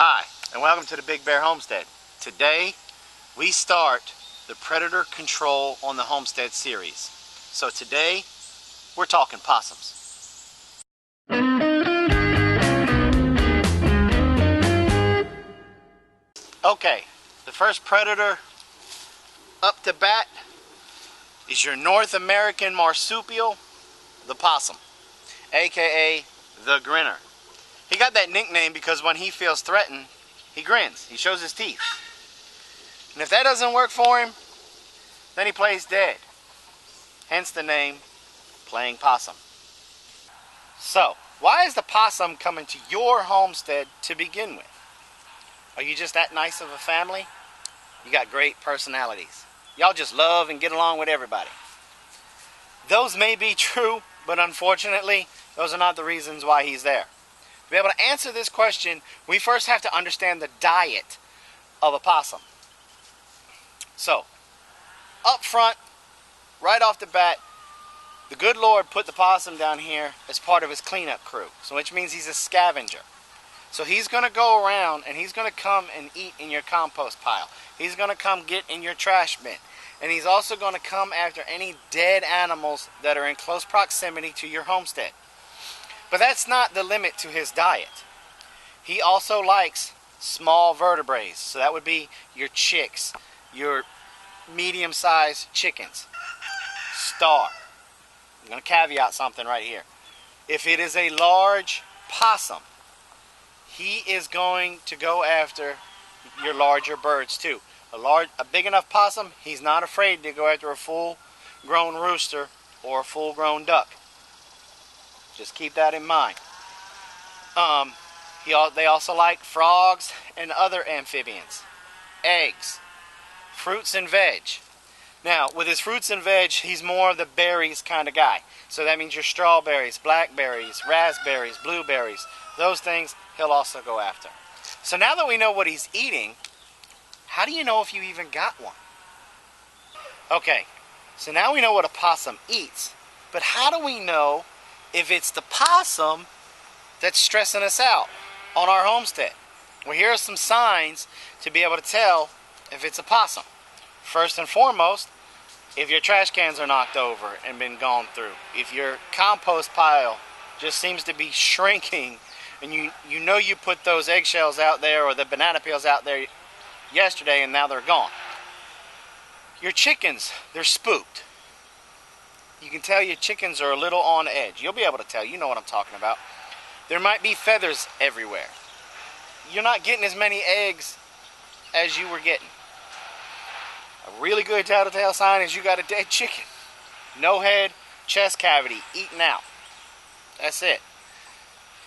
Hi, and welcome to the Big Bear Homestead. Today, we start the predator control on the homestead series. So today, we're talking possums. Okay, the first predator up to bat is your North American marsupial, the possum, aka the grinner. He got that nickname because when he feels threatened, he grins. He shows his teeth. And if that doesn't work for him, then he plays dead. Hence the name, playing possum. So, why is the possum coming to your homestead to begin with? Are you just that nice of a family? You got great personalities. Y'all just love and get along with everybody. Those may be true, but unfortunately, those are not the reasons why he's there. To be able to answer this question, we first have to understand the diet of a possum. So, up front, right off the bat, the good Lord put the possum down here as part of his cleanup crew. So which means he's a scavenger. So he's going to go around and he's going to come and eat in your compost pile. He's going to come get in your trash bin. And he's also going to come after any dead animals that are in close proximity to your homestead. But that's not the limit to his diet. He also likes small vertebrates. So that would be your chicks, your medium-sized chickens. Star. I'm going to caveat something right here. If it is a large possum, he is going to go after your larger birds too. A big enough possum, he's not afraid to go after a full-grown rooster or a full-grown duck. Just keep that in mind. They also like frogs and other amphibians, eggs, fruits and veg. Now, with his fruits and veg, he's more of the berries kind of guy. So that means your strawberries, blackberries, raspberries, blueberries, those things he'll also go after. So now that we know what he's eating, how do you know if you even got one? Okay, so now we know what a possum eats, but how do we know if it's the possum that's stressing us out on our homestead? Well, here are some signs to be able to tell if it's a possum. First and foremost, if your trash cans are knocked over and been gone through, if your compost pile just seems to be shrinking and you know you put those eggshells out there or the banana peels out there yesterday and now they're gone. Your chickens, they're spooked. You can tell your chickens are a little on edge. You'll be able to tell. You know what I'm talking about. There might be feathers everywhere. You're not getting as many eggs as you were getting. A really good telltale sign is you got a dead chicken. No head, chest cavity, eaten out. That's it.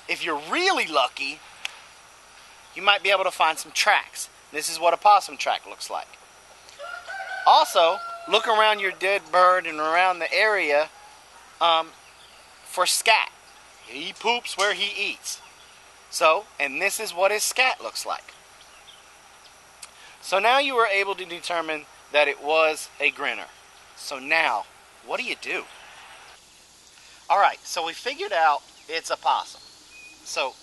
If you're really lucky, you might be able to find some tracks. This is what a possum track looks like. Also, look around your dead bird and around the area for scat. He poops where he eats. So, and this is what his scat looks like. So now you were able to determine that it was a grinner. So now, what do you do? Alright, so we figured out it's a possum. So,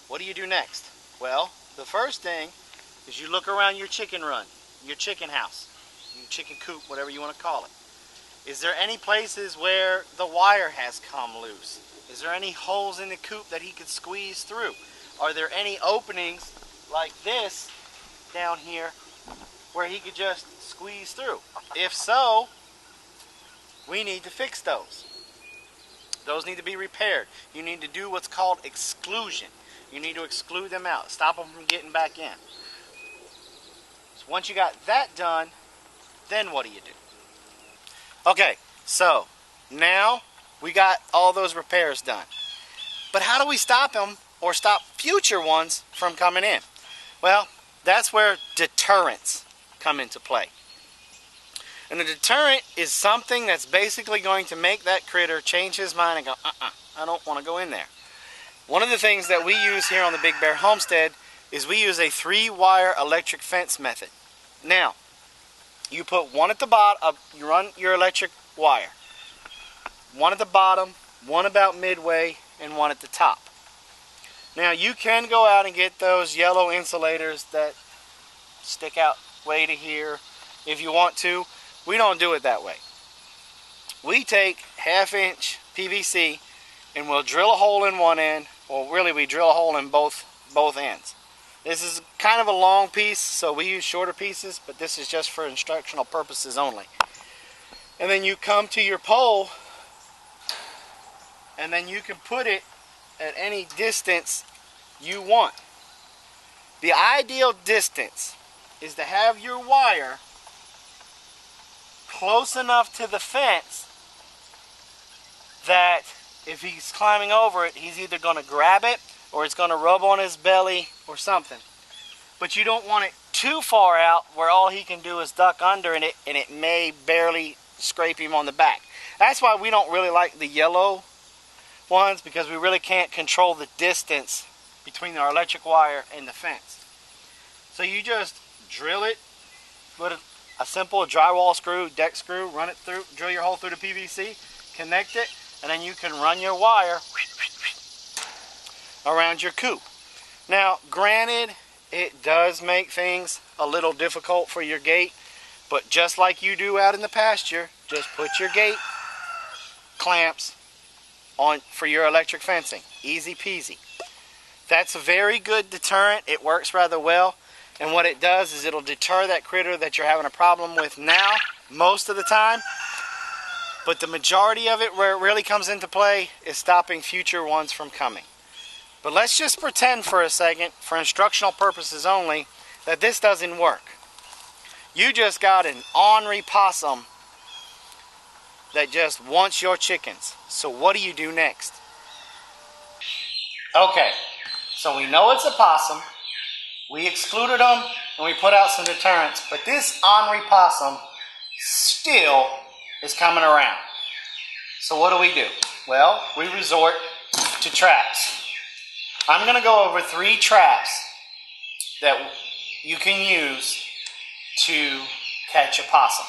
what do you do next? Well, the first thing is you look around your chicken run, your chicken house, your chicken coop, whatever you want to call it. Is there any places where the wire has come loose? Is there any holes in the coop that he could squeeze through? Are there any openings like this down here where he could just squeeze through? If so, we need to fix those. Those need to be repaired. You need to do what's called exclusion. You need to exclude them out. Stop them from getting back in. So once you got that done, then what do you do? Okay, so now we got all those repairs done. But how do we stop them or stop future ones from coming in? Well, that's where deterrents come into play. And a deterrent is something that's basically going to make that critter change his mind and go, I don't want to go in there. One of the things that we use here on the Big Bear Homestead is we use a 3-wire electric fence method. Now, you put one at the bottom, you run your electric wire. One at the bottom, one about midway, and one at the top. Now you can go out and get those yellow insulators that stick out way to here if you want to. We don't do it that way. We take 1/2 inch PVC and we'll drill a hole in one end. Well, really we drill a hole in both ends. This is kind of a long piece, so we use shorter pieces, but this is just for instructional purposes only. And then you come to your pole, and then you can put it at any distance you want. The ideal distance is to have your wire close enough to the fence that if he's climbing over it, he's either going to grab it or it's going to rub on his belly or something. But you don't want it too far out where all he can do is duck under in it and it may barely scrape him on the back. That's why we don't really like the yellow ones, because we really can't control the distance between our electric wire and the fence. So you just drill it with a simple drywall screw, deck screw, run it through, drill your hole through the PVC, connect it, and then you can run your wire around your coop. Now, granted, it does make things a little difficult for your gate, but just like you do out in the pasture, just put your gate clamps on for your electric fencing. Easy peasy. That's a very good deterrent. It works rather well. And what it does is it'll deter that critter that you're having a problem with now, most of the time. But the majority of it, where it really comes into play, is stopping future ones from coming. But let's just pretend for a second, for instructional purposes only, that this doesn't work. You just got an ornery possum that just wants your chickens. So what do you do next? Okay, so we know it's a possum. We excluded them and we put out some deterrents, but this ornery possum still is coming around. So what do? Well, we resort to traps. I'm going to go over 3 traps that you can use to catch a possum.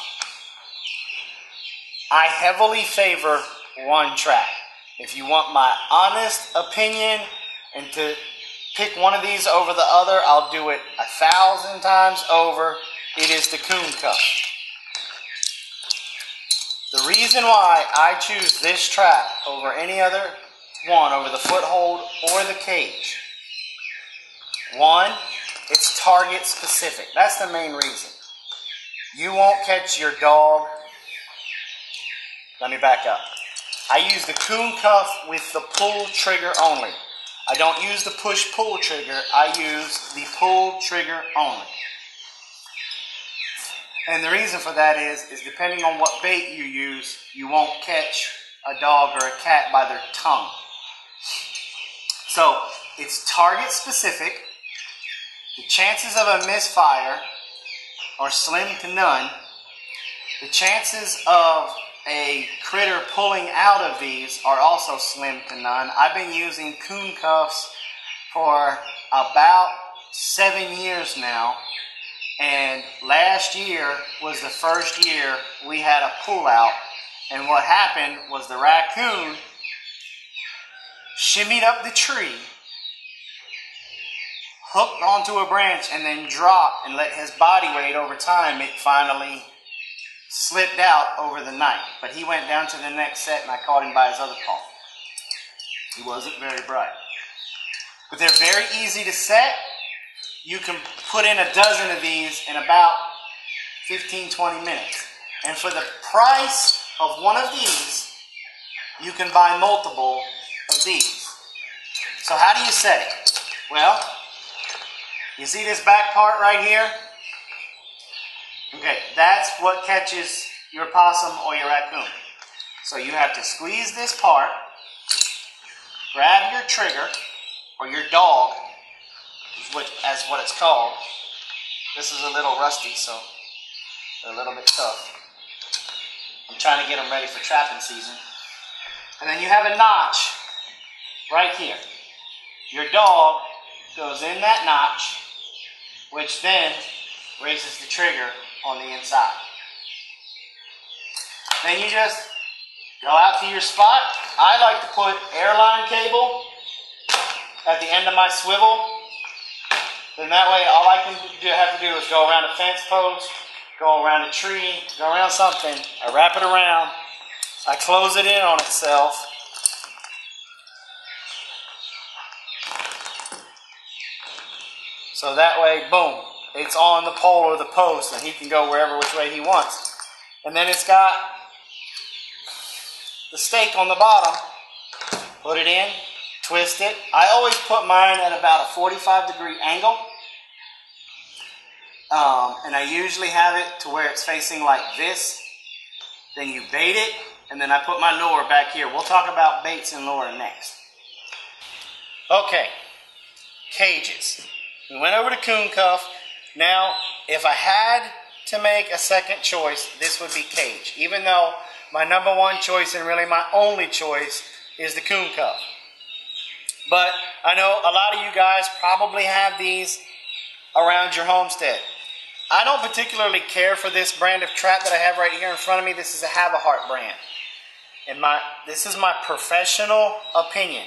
I heavily favor one trap. If you want my honest opinion and to pick one of these over the other, I'll do it 1,000 times over. It is the coon cuff. The reason why I choose this trap over any other one, over the foothold or the cage, one, it's target specific. That's the main reason. You won't catch your dog. Let me back up. I use the coon cuff with the pull trigger only. I don't use the push-pull trigger. I use the pull trigger only. And the reason for that is depending on what bait you use, you won't catch a dog or a cat by their tongue. So it's target specific. The chances of a misfire are slim to none. The chances of a critter pulling out of these are also slim to none. I've been using coon cuffs for about 7 years now, and last year was the first year we had a pull out, and what happened was the raccoon shimmied up the tree, hooked onto a branch, and then dropped, and let his body weight over time, it finally slipped out over the night. But he went down to the next set and I caught him by his other paw. He wasn't very bright. But they're very easy to set. You can put in a dozen of these in about 15-20 minutes. And for the price of one of these, you can buy multiple of these. So how do you set it? Well, you see this back part right here? Okay, that's what catches your possum or your raccoon. So you have to squeeze this part, grab your trigger, or your dog, as what it's called. This is a little rusty, so they're a little bit tough. I'm trying to get them ready for trapping season. And then you have a notch right here. Your dog goes in that notch, which then raises the trigger on the inside. Then you just go out to your spot. I like to put airline cable at the end of my swivel, then that way all I can have to do is go around a fence post, go around a tree, go around something. I wrap it around, I close it in on itself. So that way, boom, it's on the pole or the post and he can go wherever which way he wants. And then it's got the stake on the bottom. Put it in, twist it. I always put mine at about a 45-degree angle. And I usually have it to where it's facing like this. Then you bait it, and then I put my lure back here. We'll talk about baits and lure next. Okay, cages. We went over to coon cuff. Now, if I had to make a second choice, this would be cage. Even though my number one choice and really my only choice is the coon cuff. But I know a lot of you guys probably have these around your homestead. I don't particularly care for this brand of trap that I have right here in front of me. This is a Have a Heart brand. And this is my professional opinion.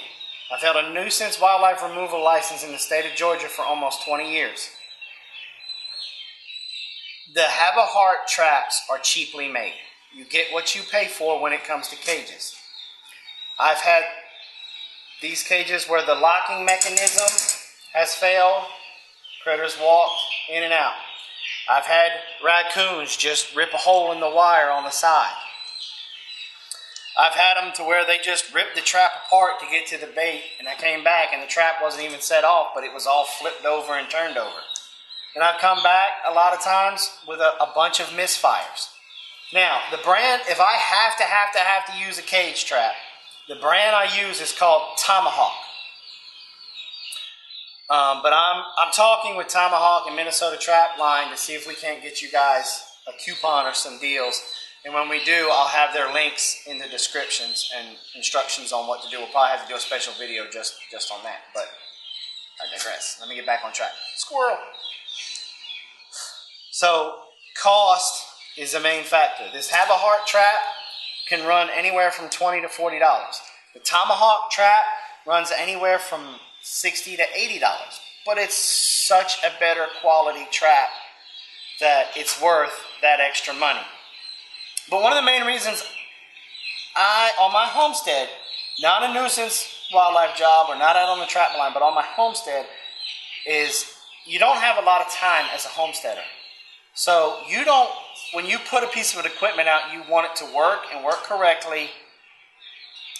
I've held a nuisance wildlife removal license in the state of Georgia for almost 20 years. The Have a Heart traps are cheaply made. You get what you pay for when it comes to cages. I've had these cages where the locking mechanism has failed. Critters walked in and out. I've had raccoons just rip a hole in the wire on the side. I've had them to where they just ripped the trap apart to get to the bait, and I came back and the trap wasn't even set off, but it was all flipped over and turned over. And I've come back a lot of times with a bunch of misfires. Now, the brand, if I have to use a cage trap, the brand I use is called Tomahawk. But I'm talking with Tomahawk and Minnesota Trap Line to see if we can't get you guys a coupon or some deals. And when we do, I'll have their links in the descriptions and instructions on what to do. We'll probably have to do a special video just on that. But I digress. Let me get back on track. Squirrel. So cost is the main factor. This Have a Heart trap can run anywhere from $20 to $40. The Tomahawk trap runs anywhere from $60 to $80. But it's such a better quality trap that it's worth that extra money. But one of the main reasons on my homestead, not a nuisance wildlife job or not out on the trap line, but on my homestead, is you don't have a lot of time as a homesteader. So when you put a piece of equipment out, you want it to work and work correctly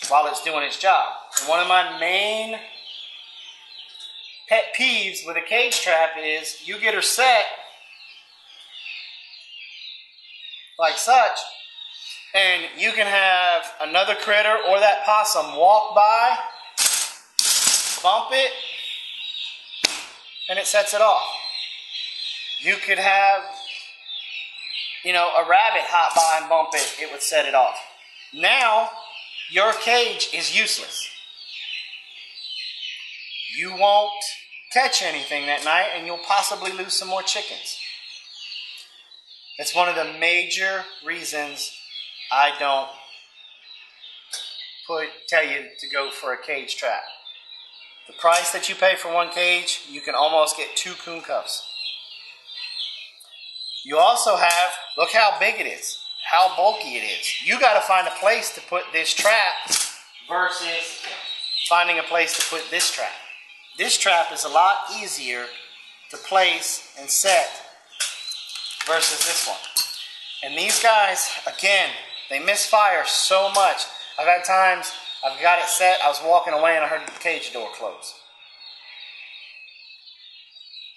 while it's doing its job. And one of my main pet peeves with a cage trap is you get her set like such, and you can have another critter or that possum walk by, bump it, and it sets it off. You could have, a rabbit hop by and bump it, it would set it off. Now, your cage is useless. You won't catch anything that night, and you'll possibly lose some more chickens. It's one of the major reasons I don't tell you to go for a cage trap. The price that you pay for one cage, you can almost get 2 coon cuffs. You also have, look how big it is, how bulky it is. You got to find a place to put this trap versus finding a place to put this trap. This trap is a lot easier to place and set versus this one. And these guys, again, they misfire so much. I've had times I've got it set, I was walking away and I heard the cage door close.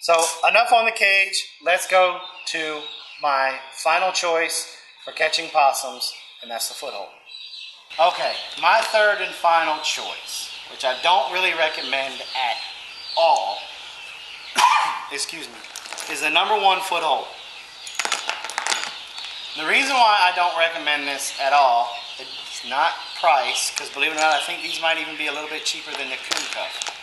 So enough on the cage. Let's go to my final choice for catching possums, and that's the foothold. Okay, my third and final choice, which I don't really recommend at all, excuse me, is the number 1 foothold. The reason why I don't recommend this at all, it's not price, because believe it or not, I think these might even be a little bit cheaper than the coon cuff.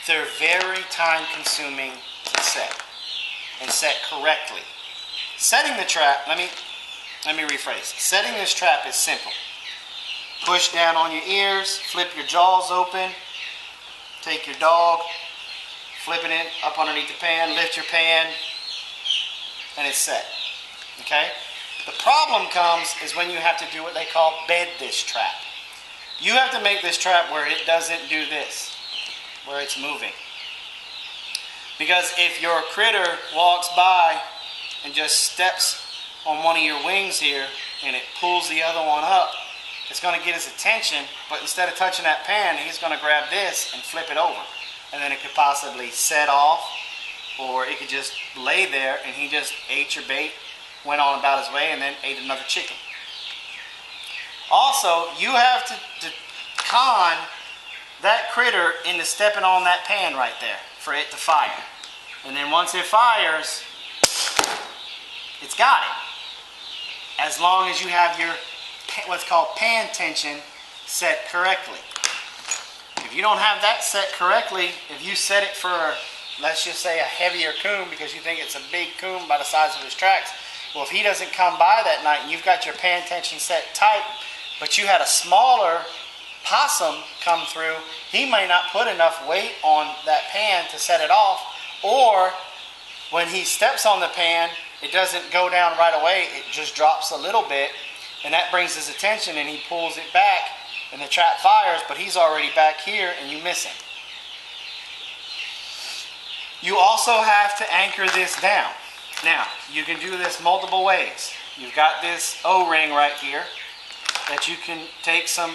They're very time consuming to set, and set correctly. Setting the trap, let me rephrase. Setting this trap is simple. Push down on your ears, flip your jaws open, take your dog, flipping it up underneath the pan, lift your pan, and it's set. Okay? The problem comes is when you have to do what they call bed this trap. You have to make this trap where it doesn't do this, where it's moving. Because if your critter walks by and just steps on one of your wings here and it pulls the other one up, it's going to get his attention, but instead of touching that pan, he's going to grab this and flip it over. And then it could possibly set off, or it could just lay there and he just ate your bait, went on about his way, and then ate another chicken. Also, you have to con that critter into stepping on that pan right there for it to fire. And then once it fires, it's got it. As long as you have your what's called pan tension set correctly. If you don't have that set correctly, if you set it for, let's just say, a heavier coon because you think it's a big coon by the size of his tracks, well, if he doesn't come by that night and you've got your pan tension set tight, but you had a smaller possum come through, he may not put enough weight on that pan to set it off, or when he steps on the pan, it doesn't go down right away, it just drops a little bit, and that brings his attention and he pulls it back and the trap fires, but he's already back here and you miss him. You also have to anchor this down. Now, you can do this multiple ways. You've got this O-ring right here that you can take some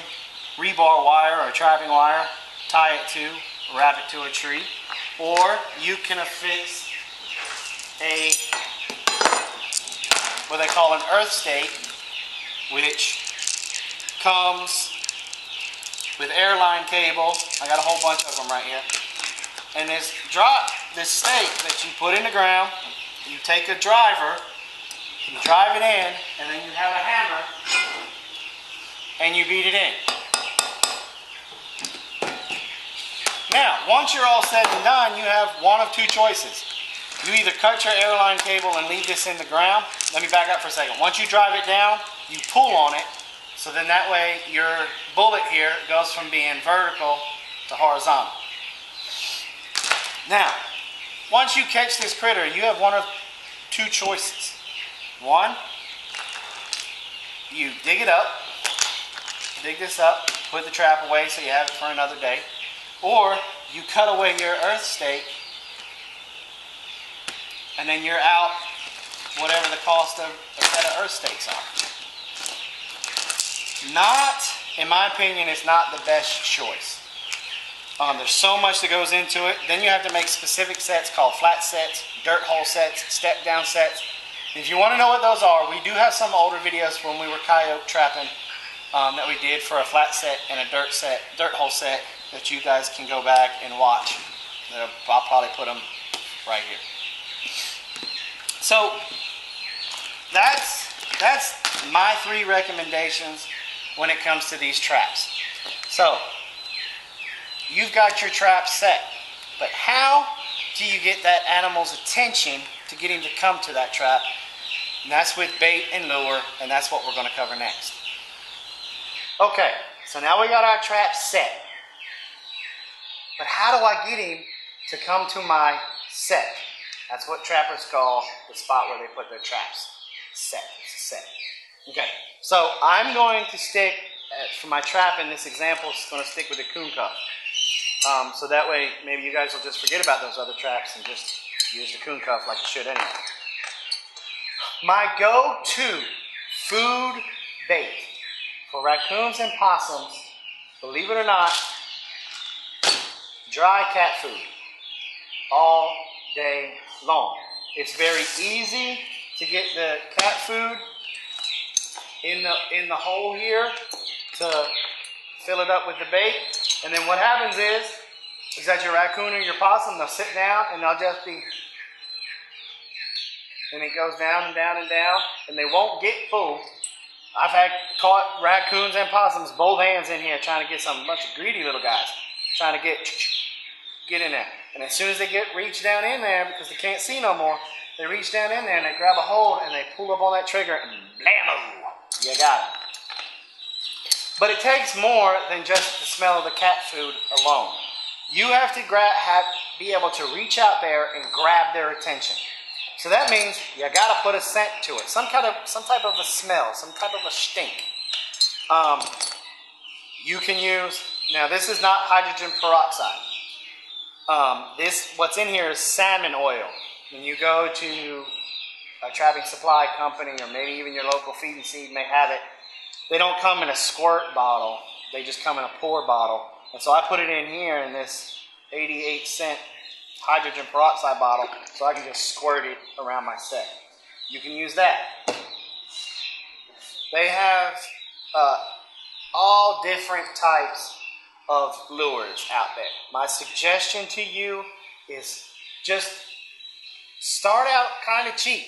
rebar wire or trapping wire, tie it to, wrap it to a tree, or you can affix a what they call an earth stake, which comes with airline cable. I got a whole bunch of them right here. And this stake that you put in the ground, you take a driver, you drive it in, and then you have a hammer, and you beat it in. Now, once you're all said and done, you have one of two choices. You either cut your airline cable and leave this in the ground. Let me back up for a second. Once you drive it down, you pull on it, so then that way your bullet here goes from being vertical to horizontal. Now, once you catch this critter, you have one of two choices. One, you dig it up, dig this up, put the trap away so you have it for another day, or you cut away your earth stake and then you're out whatever the cost of a set of earth stakes are. Not, in my opinion, it's not the best choice. There's so much that goes into it. Then you have to make specific sets called flat sets, dirt hole sets, step down sets. If you want to know what those are, we do have some older videos when we were coyote trapping that we did for a flat set and a dirt hole set that you guys can go back and watch. I'll probably put them right here. So that's my 3 recommendations when it comes to these traps. So you've got your trap set, but how do you get that animal's attention to get him to come to that trap? And that's with bait and lure, and that's what we're going to cover next. Okay, so now we got our trap set. But how do I get him to come to my set? That's what trappers call the spot where they put their traps. Set. It's a set. Okay, so I'm going to stick, for my trap in this example, it's going to stick with the coon cuff. So that way, maybe you guys will just forget about those other traps and just use the coon cuff like you should anyway. My go-to food bait for raccoons and possums, believe it or not, dry cat food all day long. It's very easy to get the cat food in the hole here to fill it up with the bait, and then what happens is that your raccoon or your possum, they'll sit down and they'll just be, and it goes down and down and down, and they won't get full. I've caught raccoons and possums, both hands in here, trying to get some bunch of greedy little guys, trying to get in there. And as soon as they reach down in there, because they can't see no more, they reach down in there and they grab a hold and they pull up on that trigger and blammo, you got it. But it takes more than just the smell of the cat food alone. You have to be able to reach out there and grab their attention. So that means you gotta put a scent to it, some type of a smell, some type of a stink. You can use, now this is not hydrogen peroxide. What's in here is salmon oil. When you go to a trapping supply company, or maybe even your local feed and seed may have it, they don't come in a squirt bottle, they just come in a pour bottle. And so I put it in here in this 88-cent hydrogen peroxide bottle, so I can just squirt it around my set. You can use that. They have all different types of lures out there. My suggestion to you is just start out kind of cheap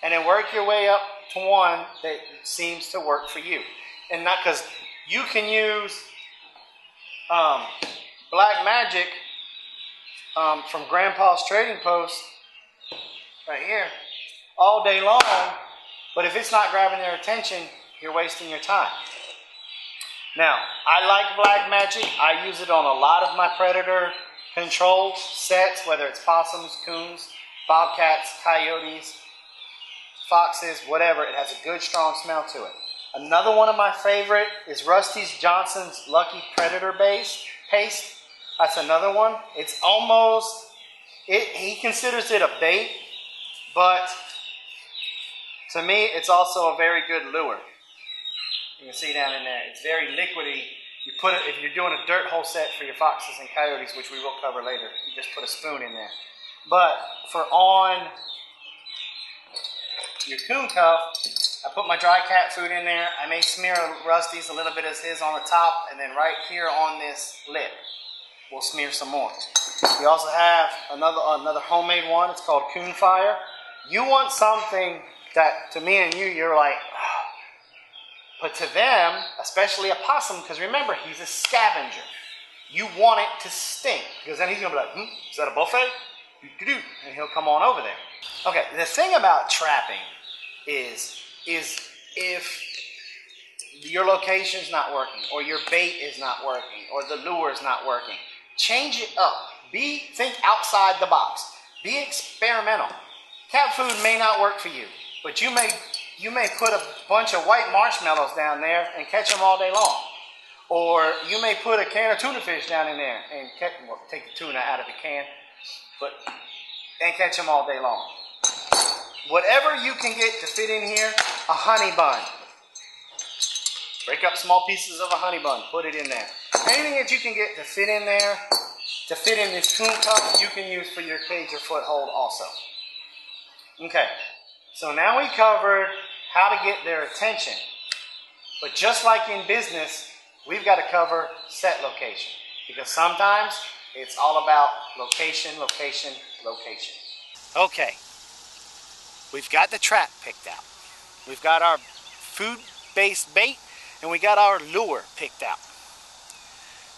and then work your way up to one that seems to work for you. And not because you can use Black Magic from Grandpa's Trading Post right here all day long, but if it's not grabbing their attention, you're wasting your time. Now, I like Black Magic. I use it on a lot of my predator control sets, whether it's possums, coons, bobcats, coyotes, foxes, whatever. It has a good, strong smell to it. Another one of my favorite is Rusty Johnson's Lucky Predator Paste. That's another one. It's almost, he considers it a bait, but to me, it's also a very good lure. You can see down in there, it's very liquidy. You put it, if you're doing a dirt hole set for your foxes and coyotes, which we will cover later, you just put a spoon in there. But for on your coon cuff, I put my dry cat food in there. I may smear Rusty's, a little bit of his on the top, and then right here on this lip, we'll smear some more. We also have another homemade one. It's called Coon Fire. You want something that, to me and you're like, oh. But to them, especially a possum, because remember, he's a scavenger. You want it to stink, because then he's going to be like, is that a buffet? And he'll come on over there. Okay, the thing about trapping is if your location's not working, or your bait is not working, or the lure is not working, change it up. Think outside the box. Be experimental. Cat food may not work for you, but you may put a bunch of white marshmallows down there and catch them all day long. Or you may put a can of tuna fish down in there and take the tuna out of the can, and catch them all day long. Whatever you can get to fit in here, a honey bun. Break up small pieces of a honey bun, put it in there. Anything that you can get to fit in there, to fit in this coon cup, you can use for your cage or foothold also. Okay, so now we covered how to get their attention. But just like in business, we've got to cover set location. Because sometimes it's all about location, location, location. Okay, we've got the trap picked out. We've got our food-based bait, and we got our lure picked out.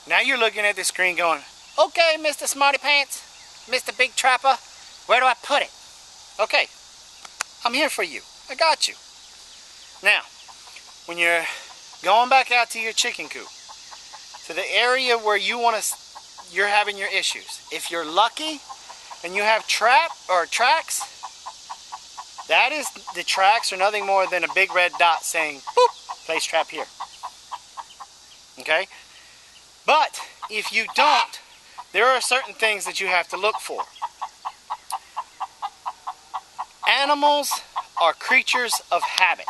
Now you're looking at the screen going, okay, Mr. Smarty Pants, Mr. Big Trapper, where do I put it? Okay, I'm here for you. I got you. Now, when you're going back out to your chicken coop, to the area where you're having your issues, if you're lucky and you have tracks, that is, the tracks are nothing more than a big red dot saying, boop, place trap here. Okay? But if you don't, there are certain things that you have to look for. Animals are creatures of habit.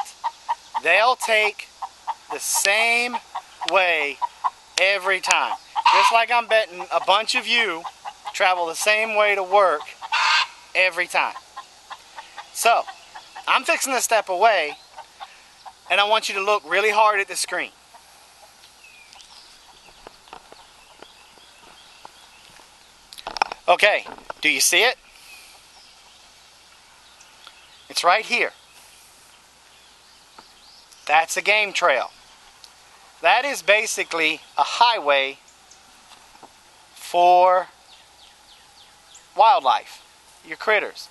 They'll take the same way every time. Just like I'm betting a bunch of you travel the same way to work every time. So, I'm fixing to step away, and I want you to look really hard at the screen. Okay, do you see it? It's right here. That's a game trail. That is basically a highway for wildlife, your critters.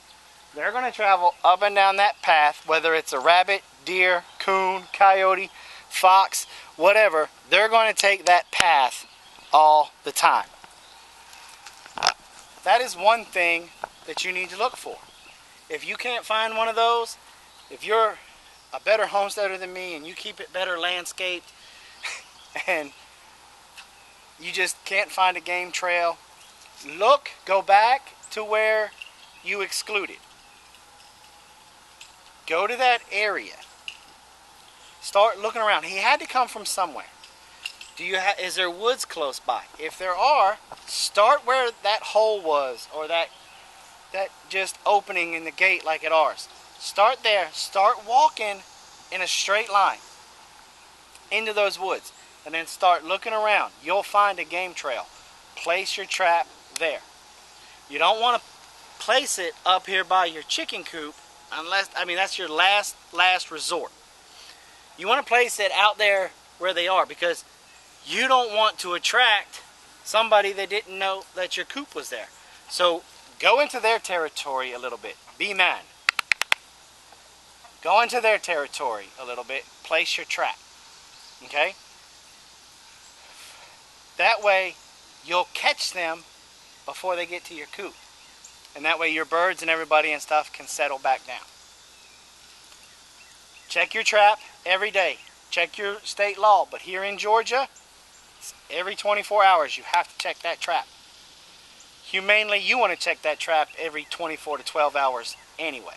They're going to travel up and down that path, whether it's a rabbit, deer, coon, coyote, fox, whatever, they're going to take that path all the time. That is one thing that you need to look for. If you can't find one of those, if you're a better homesteader than me and you keep it better landscaped and you just can't find a game trail, go back to where you excluded. Go to that area. Start looking around. He had to come from somewhere. Is there woods close by? If there are, start where that hole was, or that just opening in the gate like at ours. Start there. Start walking in a straight line into those woods, and then start looking around. You'll find a game trail. Place your trap there. You don't want to place it up here by your chicken coop unless, that's your last resort. You want to place it out there where they are, because you don't want to attract somebody that didn't know that your coop was there. So go into their territory a little bit. Be man. Go into their territory a little bit. Place your trap. Okay? That way you'll catch them before they get to your coop. And that way your birds and everybody and stuff can settle back down. Check your trap every day. Check your state law. But here in Georgia, every 24 hours you have to check that trap. Humanely, you want to check that trap every 24 to 12 hours anyway.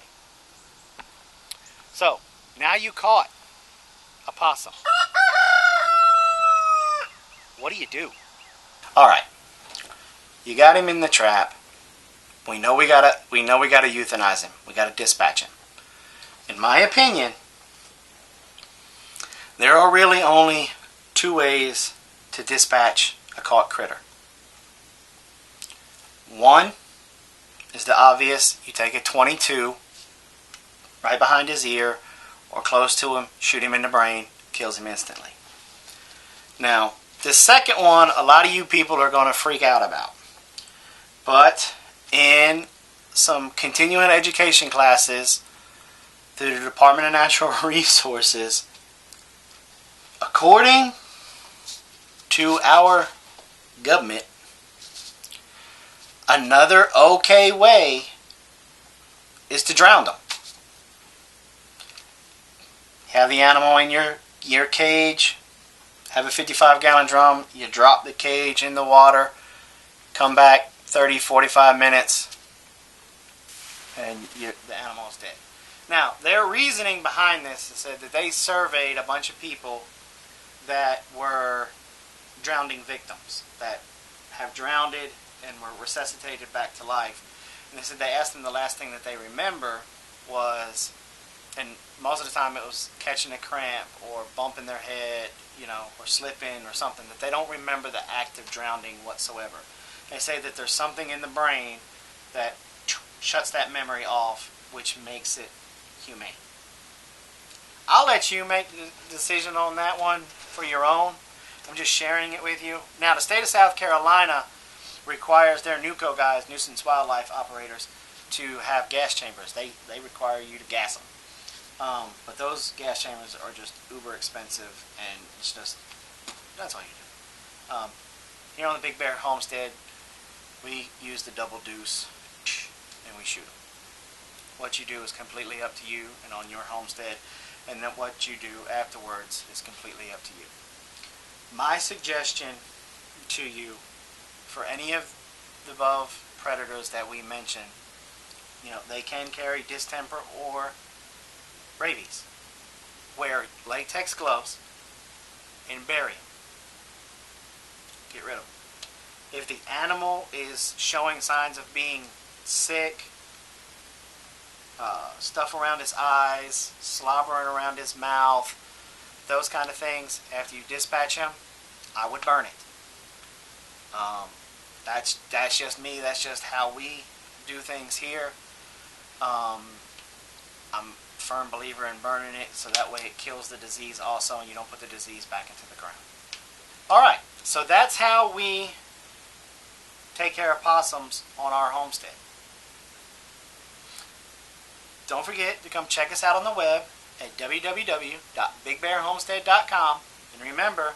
So, now you caught a possum. What do you do? Alright. You got him in the trap. We know we gotta euthanize him. We gotta dispatch him. In my opinion, there are really only two ways to dispatch a caught critter. One is the obvious. You take a .22 right behind his ear or close to him, shoot him in the brain, kills him instantly. Now, the second one, a lot of you people are going to freak out about. But in some continuing education classes through the Department of Natural Resources, according to our government, another okay way is to drown them. Have the animal in your cage, have a 55-gallon drum, you drop the cage in the water, come back 30, 45 minutes, and the animal is dead. Now, their reasoning behind this is that they surveyed a bunch of people that were drowning victims, that have drowned and were resuscitated back to life. And they said they asked them the last thing that they remember was, and most of the time it was catching a cramp or bumping their head, or slipping or something, that they don't remember the act of drowning whatsoever. They say that there's something in the brain that shuts that memory off, which makes it humane. I'll let you make the decision on that one for your own. I'm just sharing it with you. Now, the state of South Carolina requires their NUCO guys, nuisance wildlife operators, to have gas chambers. They require you to gas them. But those gas chambers are just uber expensive, and it's just, that's all you do. Here on the Big Bear Homestead, we use the double deuce and we shoot them. What you do is completely up to you and on your homestead, and then what you do afterwards is completely up to you. My suggestion to you, for any of the above predators that we mentioned, they can carry distemper or rabies. Wear latex gloves and bury them. Get rid of them. If the animal is showing signs of being sick, stuff around his eyes, slobbering around his mouth, those kind of things, after you dispatch him, I would burn it. That's just me. That's just how we do things here. I'm a firm believer in burning it, so that way it kills the disease also, and you don't put the disease back into the ground. Alright, so that's how we take care of possums on our homestead. Don't forget to come check us out on the web, at www.bigbearhomestead.com. And remember,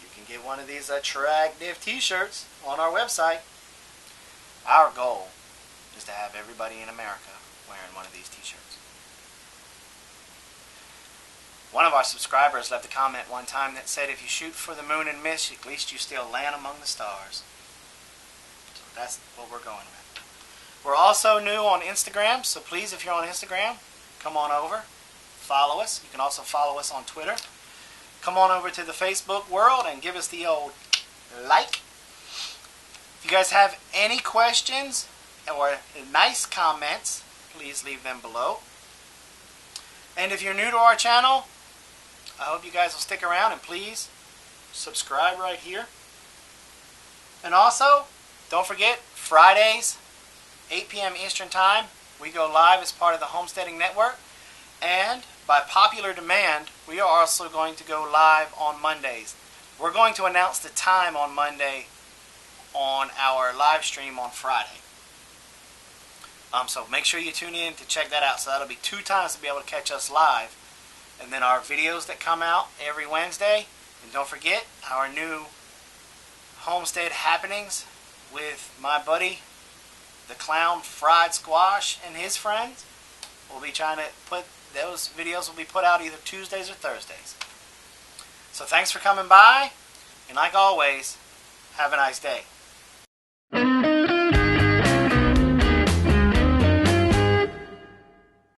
you can get one of these attractive t-shirts on our website. Our goal is to have everybody in America wearing one of these t-shirts. One of our subscribers left a comment one time that said, if you shoot for the moon and miss, at least you still land among the stars. So that's what we're going with. We're also new on Instagram, so please, if you're on Instagram, come on over, follow us. You can also follow us on Twitter. Come on over to the Facebook world and give us the old like. If you guys have any questions or nice comments, please leave them below. And if you're new to our channel, I hope you guys will stick around and please subscribe right here. And also, don't forget, Fridays, 8 p.m. Eastern Time, we go live as part of the Homesteading Network. And by popular demand, we are also going to go live on Mondays. We're going to announce the time on Monday on our live stream on Friday. So make sure you tune in to check that out. So that'll be 2 times to be able to catch us live. And then our videos that come out every Wednesday. And don't forget our new homestead happenings with my buddy, the Clown Fried Squash, and his friends. We'll be trying to put those videos will be put out either Tuesdays or Thursdays. So thanks for coming by, and like always, have a nice day.